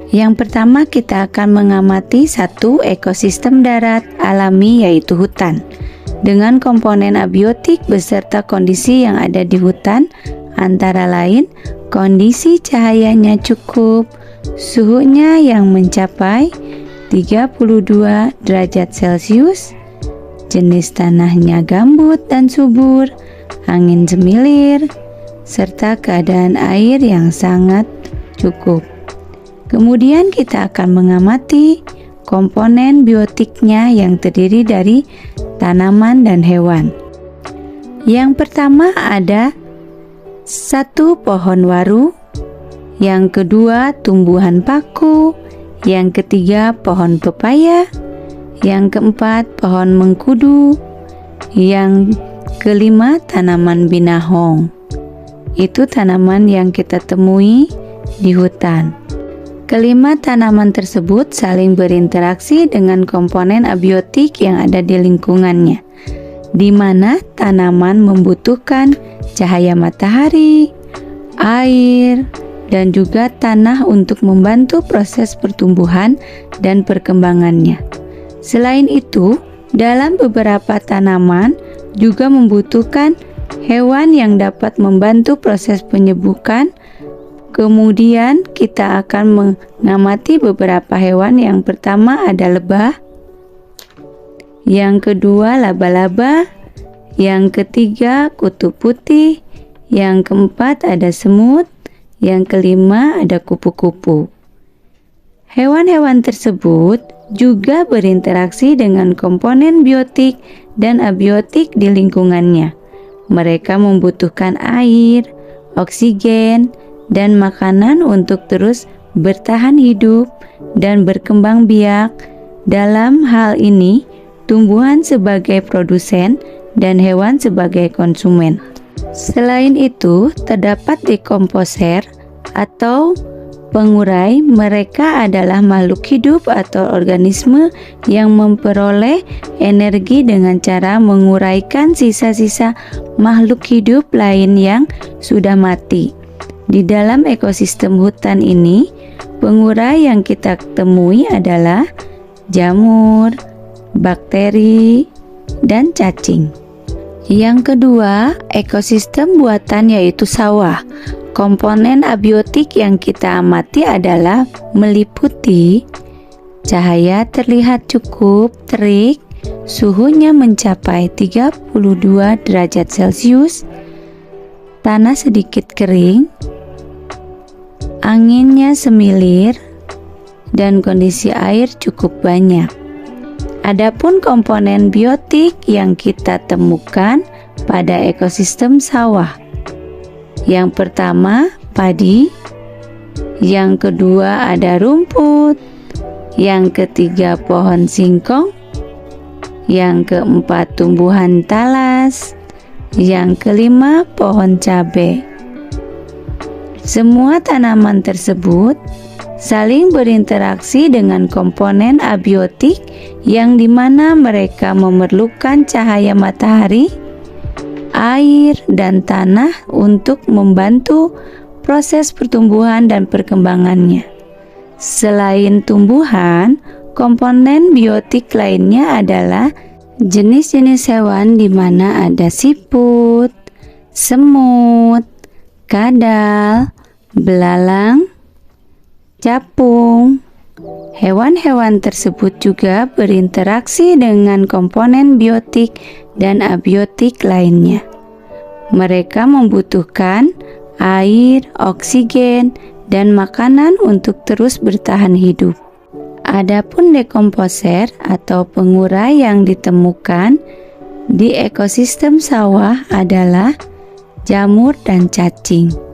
Yang pertama, kita akan mengamati satu ekosistem darat alami, yaitu hutan, dengan komponen abiotik beserta kondisi yang ada di hutan, antara lain kondisi cahayanya cukup, suhunya yang mencapai 32 derajat Celcius, jenis tanahnya gambut dan subur, angin semilir, serta keadaan air yang sangat cukup. Kemudian kita akan mengamati komponen biotiknya yang terdiri dari tanaman dan hewan. Yang pertama ada satu pohon waru, yang kedua tumbuhan paku, yang ketiga pohon pepaya, yang keempat pohon mengkudu, yang kelima tanaman binahong. Itu tanaman yang kita temui di hutan. Kelima tanaman tersebut saling berinteraksi dengan komponen abiotik yang ada di lingkungannya, di mana tanaman membutuhkan cahaya matahari, air, dan juga tanah untuk membantu proses pertumbuhan dan perkembangannya. Selain itu, dalam beberapa tanaman juga membutuhkan hewan yang dapat membantu proses penyebukan. Kemudian kita akan mengamati beberapa hewan. Yang pertama ada lebah, yang kedua laba-laba, yang ketiga kutu putih, yang keempat ada semut, yang kelima ada kupu-kupu. Hewan-hewan tersebut juga berinteraksi dengan komponen biotik dan abiotik di lingkungannya. Mereka membutuhkan air, oksigen, dan makanan untuk terus bertahan hidup dan berkembang biak. Dalam hal ini, tumbuhan sebagai produsen dan hewan sebagai konsumen. Selain itu, terdapat dekomposer atau pengurai. Mereka adalah makhluk hidup atau organisme yang memperoleh energi dengan cara menguraikan sisa-sisa makhluk hidup lain yang sudah mati. Di dalam ekosistem hutan ini, pengurai yang kita temui adalah jamur, bakteri, dan cacing. Yang kedua, ekosistem buatan yaitu sawah. Komponen abiotik yang kita amati adalah meliputi cahaya terlihat cukup terik, suhunya mencapai 32 derajat Celcius, tanah sedikit kering, anginnya semilir, dan kondisi air cukup banyak. Adapun komponen biotik yang kita temukan pada ekosistem sawah. Yang pertama padi, yang kedua ada rumput, yang ketiga pohon singkong, yang keempat tumbuhan talas, yang kelima pohon cabai. Semua tanaman tersebut saling berinteraksi dengan komponen abiotik yang dimana mereka memerlukan cahaya matahari, air, dan tanah untuk membantu proses pertumbuhan dan perkembangannya. Selain tumbuhan, komponen biotik lainnya adalah jenis-jenis hewan di mana ada siput, semut, kadal, belalang, capung. Hewan-hewan tersebut juga berinteraksi dengan komponen biotik dan abiotik lainnya. Mereka membutuhkan air, oksigen, dan makanan untuk terus bertahan hidup. Adapun dekomposer atau pengurai yang ditemukan di ekosistem sawah adalah jamur dan cacing.